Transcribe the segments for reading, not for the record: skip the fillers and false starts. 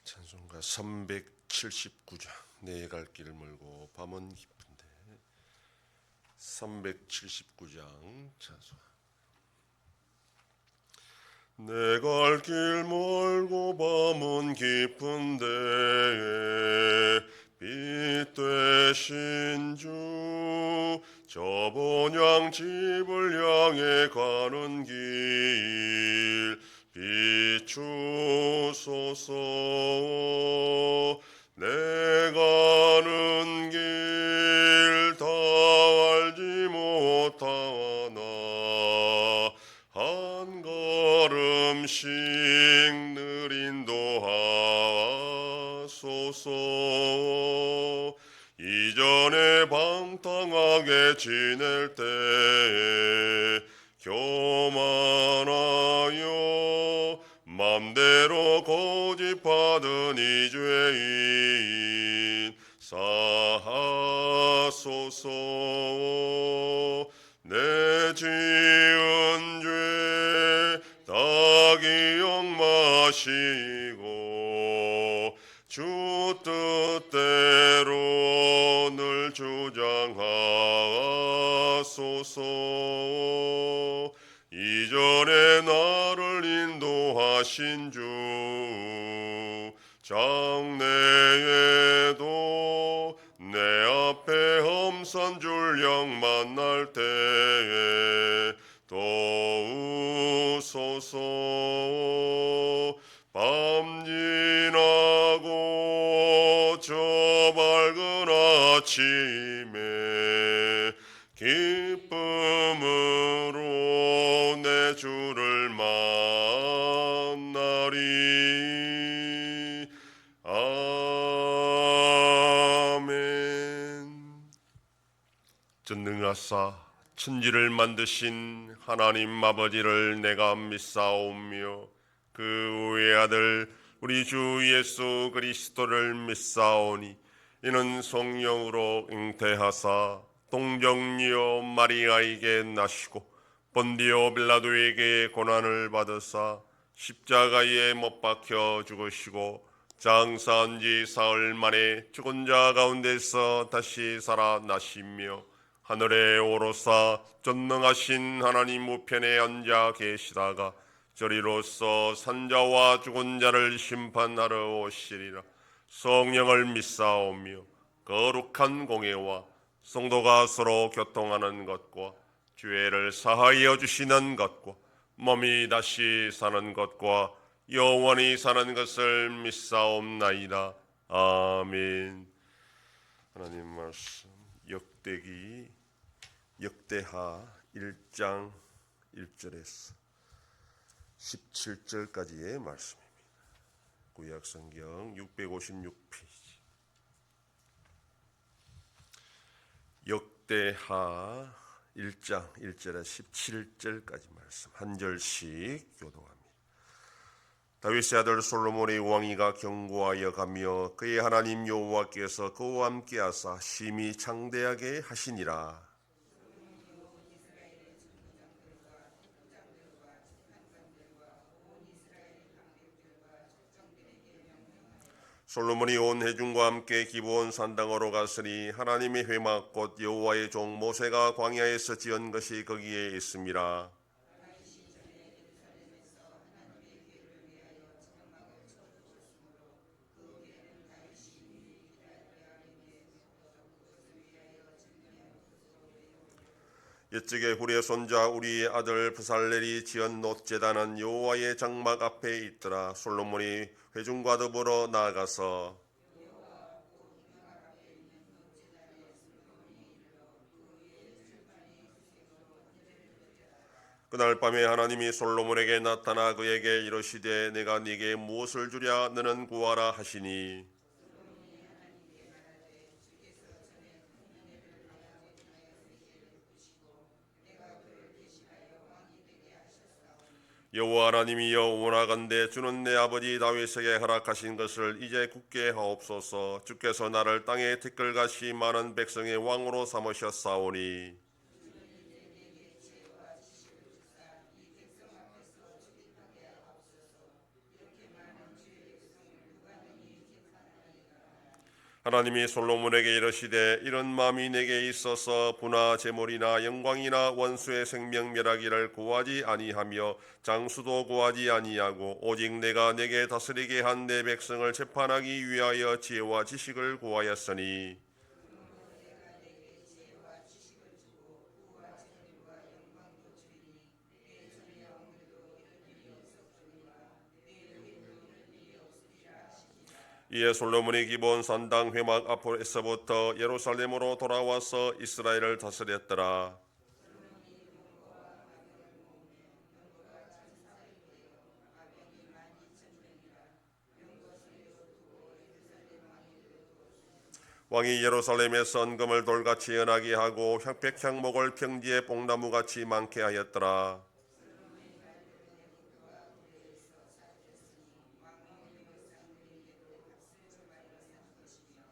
찬송가 379장 내 갈 길을 멀고 밤은 깊은데 379장 찬송. 내 갈 길 멀고 밤은 깊은데 빛 되신 주 저 본향 집을 향해 가는 길 비추소서. 내 가는 길 다 알지 못하나 한 걸음씩 늘 인도하소서. 이전에 방탕하게 지낼 때 교만하여 맘대로 고집하던 이 죄인 사하소서. 내 지은 죄 다 기억 마시고 주 뜻대로 늘 주장하소서. 이전에 나를 인도하신 주 장래에도 내 앞에 험산 줄령 만날 때에 도우소서. 밤 지나고 저 밝은 아침에 기쁨으로 내 주를 만나리. 아멘. 전능하사 천지를 만드신 하나님 아버지를 내가 믿사오며 그 외아들 우리 주 예수 그리스도를 믿사오니 이는 성령으로 잉태하사 동정녀 마리아에게 나시고 본디오 빌라도에게 고난을 받으사 십자가에 못 박혀 죽으시고 장사한 지 사흘 만에 죽은 자 가운데서 다시 살아나시며 하늘에 오르사 전능하신 하나님 우편에 앉아 계시다가 저리로서 산자와 죽은 자를 심판하러 오시리라. 성령을 믿사오며 거룩한 공예와 성도가 서로 교통하는 것과 죄를 사하여 주시는 것과 몸이 다시 사는 것과 영원히 사는 것을 믿사옵나이다. 아멘. 하나님 말씀 역대기 역대하 1장 1절에서 17절까지의 말씀입니다. 구약성경 656페이지. 역대하 1장 1절에서 17절까지 말씀 한 절씩 교독합니다. 다윗의 아들 솔로몬의 왕위가 견고하여 가며 그의 하나님 여호와께서 그와 함께 하사 심히 장대하게 하시니라. 솔로몬이 온 회중과 함께 기브온 산당으로 갔으니 하나님의 회막 곧 여호와의 종 모세가 광야에서 지은 것이 거기에 있음이라. 옛적에 후리의 손자 우리의 아들 브살렐이 지은 놋제단은 여호와의 장막 앞에 있더라. 솔로몬이 회중과 더불어 나아가서 그날 밤에 하나님이 솔로몬에게 나타나 그에게 이르시되 내가 네게 무엇을 주랴 너는 구하라 하시니 여호와 하나님이여 원하건대 주는 내 아버지 다윗에게 허락하신 것을 이제 굳게 하옵소서. 주께서 나를 땅에 티끌같이 많은 백성의 왕으로 삼으셨사오니 하나님이 솔로몬에게 이르시되 이런 마음이 내게 있어서 부나 제물이나 영광이나 원수의 생명 멸하기를 구하지 아니하며 장수도 구하지 아니하고 오직 내가 내게 다스리게 한 내 백성을 재판하기 위하여 지혜와 지식을 구하였으니 이에 솔로몬이 기브온 산당 회막 앞에서부터 예루살렘으로 돌아와서 이스라엘을 다스렸더라. 왕이 예루살렘에서 은금을 돌같이 연하게 하고 백향목을 평지에 뽕나무같이 많게 하였더라.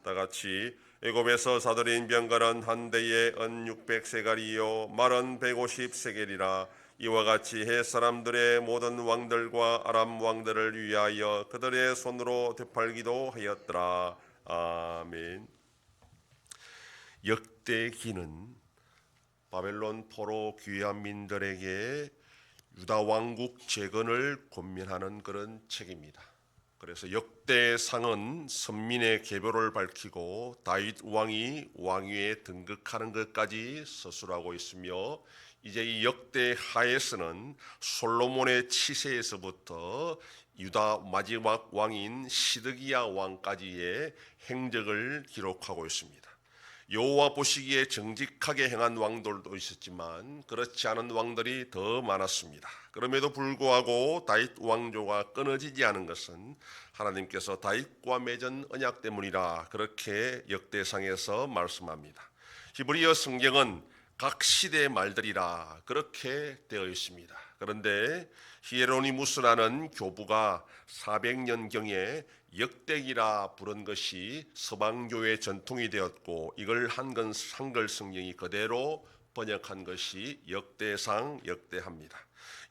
다같이 애굽에서 사들인 병거는 한 대에 은 600세겔이요 말은 150세겔이라. 이와 같이 헷 사람들의 모든 왕들과 아람 왕들을 위하여 그들의 손으로 되팔기도 하였더라. 아멘. 역대기는 바벨론 포로 귀환민들에게 유다 왕국 재건을 권면하는 그런 책입니다. 그래서 역대상은 선민의 계보를 밝히고 다윗 왕이 왕위에 등극하는 것까지 서술하고 있으며, 이제 이 역대하에서는 솔로몬의 치세에서부터 유다 마지막 왕인 시드기야 왕까지의 행적을 기록하고 있습니다. 여호와 보시기에 정직하게 행한 왕들도 있었지만 그렇지 않은 왕들이 더 많았습니다. 그럼에도 불구하고 다윗 왕조가 끊어지지 않은 것은 하나님께서 다윗과 맺은 언약 때문이라, 그렇게 역대상에서 말씀합니다. 히브리어 성경은 각 시대의 말들이라 그렇게 되어 있습니다. 그런데 히에로니무스라는 교부가 400년경에 역대기라 부른 것이 서방교의 전통이 되었고, 이걸 한글 성경이 그대로 번역한 것이 역대상, 역대합니다.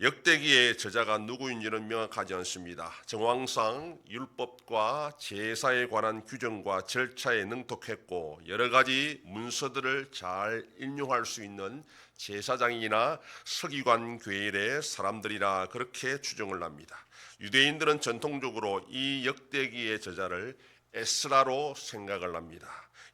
역대기의 저자가 누구인지는 명확하지 않습니다. 정황상 율법과 제사에 관한 규정과 절차에 능통했고 여러 가지 문서들을 잘 인용할 수 있는 제사장이나 서기관 계열의 사람들이라 그렇게 추정을 합니다. 유대인들은 전통적으로 이 역대기의 저자를 에스라로 생각을 합니다.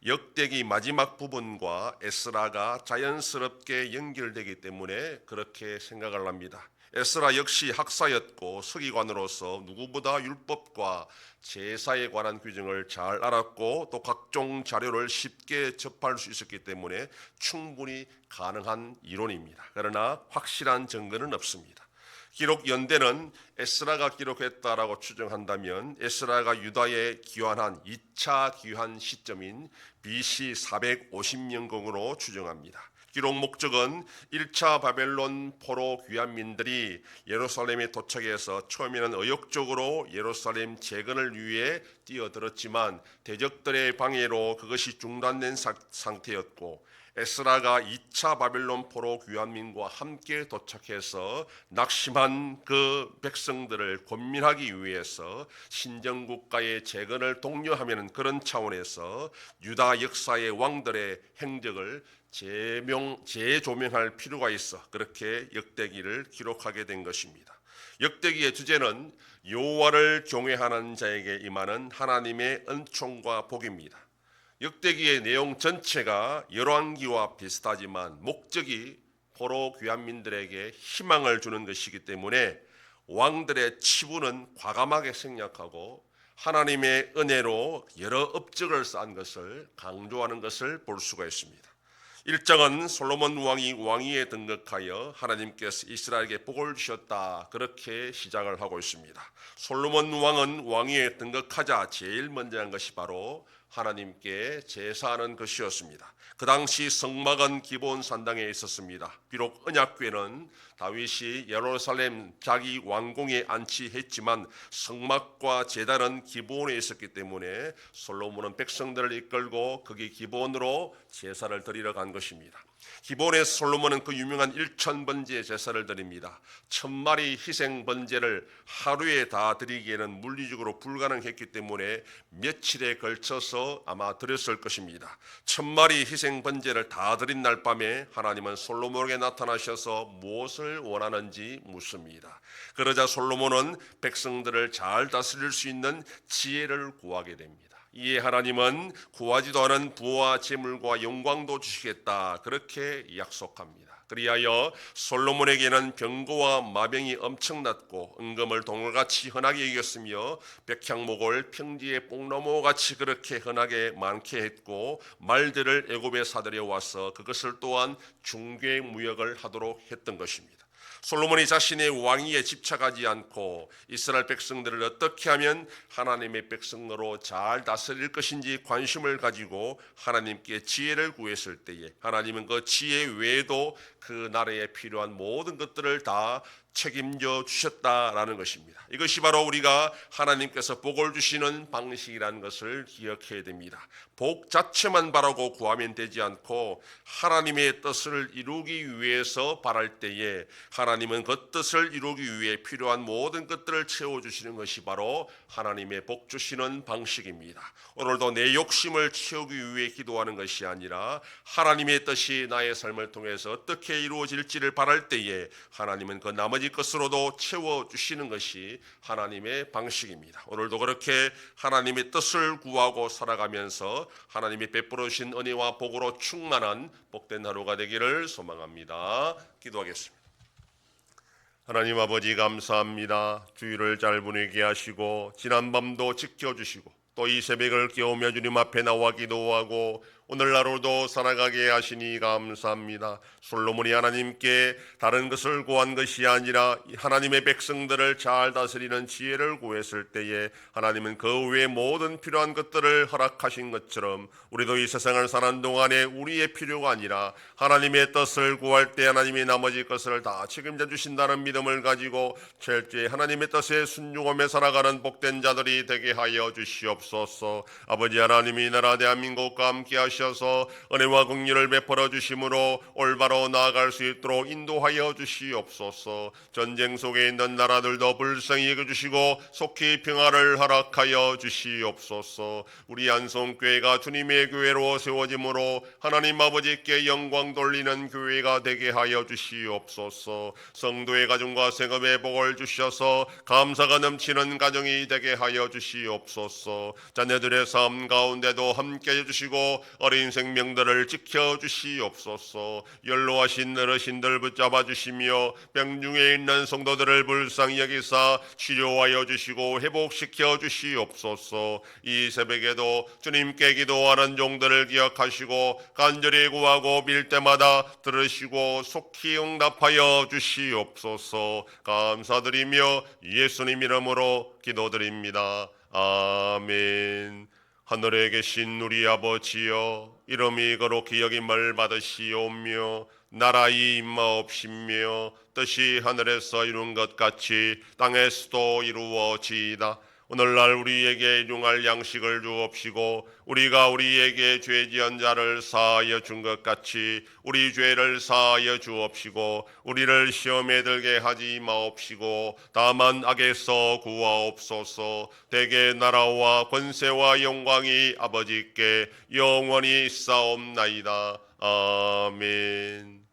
역대기 마지막 부분과 에스라가 자연스럽게 연결되기 때문에 그렇게 생각을 합니다. 에스라 역시 학사였고 서기관으로서 누구보다 율법과 제사에 관한 규정을 잘 알았고 또 각종 자료를 쉽게 접할 수 있었기 때문에 충분히 가능한 이론입니다. 그러나 확실한 증거는 없습니다. 기록 연대는 에스라가 기록했다라고 추정한다면 에스라가 유다에 귀환한 2차 귀환 시점인 BC 450년경으로 추정합니다. 기록 목적은 1차 바벨론 포로 귀환민들이 예루살렘에 도착해서 처음에는 의욕적으로 예루살렘 재건을 위해 뛰어들었지만 대적들의 방해로 그것이 중단된 상태였고, 에스라가 2차 바벨론 포로 귀환민과 함께 도착해서 낙심한 그 백성들을 권면하기 위해서 신정국가의 재건을 독려하려는 그런 차원에서 유다 역사의 왕들의 행적을 재조명할 필요가 있어 그렇게 역대기를 기록하게 된 것입니다. 역대기의 주제는 여호와를 경외하는 자에게 임하는 하나님의 은총과 복입니다. 역대기의 내용 전체가 열왕기와 비슷하지만 목적이 포로 귀환민들에게 희망을 주는 것이기 때문에 왕들의 치부는 과감하게 생략하고 하나님의 은혜로 여러 업적을 쌓은 것을 강조하는 것을 볼 수가 있습니다. 1장은 솔로몬 왕이 왕위에 등극하여 하나님께서 이스라엘에게 복을 주셨다 그렇게 시작을 하고 있습니다. 솔로몬 왕은 왕위에 등극하자 제일 먼저 한 것이 바로 하나님께 제사하는 것이었습니다. 그 당시 성막은 기브온 산당에 있었습니다. 비록 언약궤는 다윗이 예루살렘 자기 왕궁에 안치했지만 성막과 제단은 기브온에 있었기 때문에 솔로몬은 백성들을 이끌고 거기 기브온으로 제사를 드리러 간 것입니다. 기본에 솔로몬은 그 유명한 1000번째 제사를 드립니다. 1000마리 희생 번제를 하루에 다 드리기에는 물리적으로 불가능했기 때문에 며칠에 걸쳐서 아마 드렸을 것입니다. 1000마리 희생 번제를 다 드린 날 밤에 하나님은 솔로몬에게 나타나셔서 무엇을 원하는지 묻습니다. 그러자 솔로몬은 백성들을 잘 다스릴 수 있는 지혜를 구하게 됩니다. 이에 하나님은 구하지도 않은 부와 재물과 영광도 주시겠다, 그렇게 약속합니다. 그리하여 솔로몬에게는 병거와 마병이 엄청났고 은금을 동물같이 흔하게 여겼으며 백향목을 평지의 뽕나무같이 그렇게 흔하게 많게 했고 말들을 애굽에 사들여 와서 그것을 또한 중개 무역을 하도록 했던 것입니다. 솔로몬이 자신의 왕위에 집착하지 않고 이스라엘 백성들을 어떻게 하면 하나님의 백성으로 잘 다스릴 것인지 관심을 가지고 하나님께 지혜를 구했을 때에 하나님은 그 지혜 외에도 그 나라에 필요한 모든 것들을 다 책임져 주셨다라는 것입니다. 이것이 바로 우리가 하나님께서 복을 주시는 방식이라는 것을 기억해야 됩니다. 복 자체만 바라고 구하면 되지 않고 하나님의 뜻을 이루기 위해서 바랄 때에 하나님은 그 뜻을 이루기 위해 필요한 모든 것들을 채워주시는 것이 바로 하나님의 복 주시는 방식입니다. 오늘도 내 욕심을 채우기 위해 기도하는 것이 아니라 하나님의 뜻이 나의 삶을 통해서 어떻게 이루어질지를 바랄 때에 하나님은 그 나머지 것으로도 채워주시는 것이 하나님의 방식입니다. 오늘도 그렇게 하나님의 뜻을 구하고 살아가면서 하나님이 베풀어 주신 은혜와 복으로 충만한 복된 하루가 되기를 소망합니다. 기도하겠습니다. 하나님 아버지 감사합니다. 주일을 잘 보내게 하시고 지난 밤도 지켜주시고 또 이 새벽을 깨우며 주님 앞에 나와 기도하고 오늘 하루도 살아가게 하시니 감사합니다. 솔로몬이 하나님께 다른 것을 구한 것이 아니라 하나님의 백성들을 잘 다스리는 지혜를 구했을 때에 하나님은 그 외에 모든 필요한 것들을 허락하신 것처럼 우리도 이 세상을 사는 동안에 우리의 필요가 아니라 하나님의 뜻을 구할 때 하나님이 나머지 것을 다 책임져 주신다는 믿음을 가지고 철저히 하나님의 뜻에 순종하며 살아가는 복된 자들이 되게 하여 주시옵소서. 아버지 하나님이 나라 대한민국과 함께 하셔서 은혜와 긍휼을 베풀어 주심으로 올바로 나아갈 수 있도록 인도하여 주시옵소서. 전쟁 속에 있는 나라들도 불쌍히 여겨주시고 속히 평화를 허락하여 주시옵소서. 우리 안성교회가 주님의 교회로 세워짐으로 하나님 아버지께 영광 돌리는 교회가 되게 하여 주시옵소서. 성도의 가정과 생업에 복을 주셔서 감사가 넘치는 가정이 되게 하여 주시옵소서. 자녀들의 삶 가운데도 함께 해주시고 어린 생명들을 지켜주시옵소서. 연로하신 어르신들 붙잡아 주시며 병중에 있는 성도들을 불쌍히 여기사 치료하여 주시고 회복시켜 주시옵소서. 이 새벽에도 주님께 기도하는 종들을 기억하시고 간절히 구하고 빌 때마다 들으시고 속히 응답하여 주시옵소서. 감사드리며 예수님 이름으로 기도드립니다. 아멘. 하늘에 계신 우리 아버지여, 이름이 거룩히 여김을 받으시오며 나라의 임하옵시며 뜻이 하늘에서 이룬 것 같이 땅에서도 이루어지이다. 오늘날 우리에게 일용할 양식을 주옵시고 우리가 우리에게 죄 지은 자를 사하여 준 것 같이 우리 죄를 사하여 주옵시고 우리를 시험에 들게 하지 마옵시고 다만 악에서 구하옵소서. 대개 나라와 권세와 영광이 아버지께 영원히 있사옵나이다. 아멘.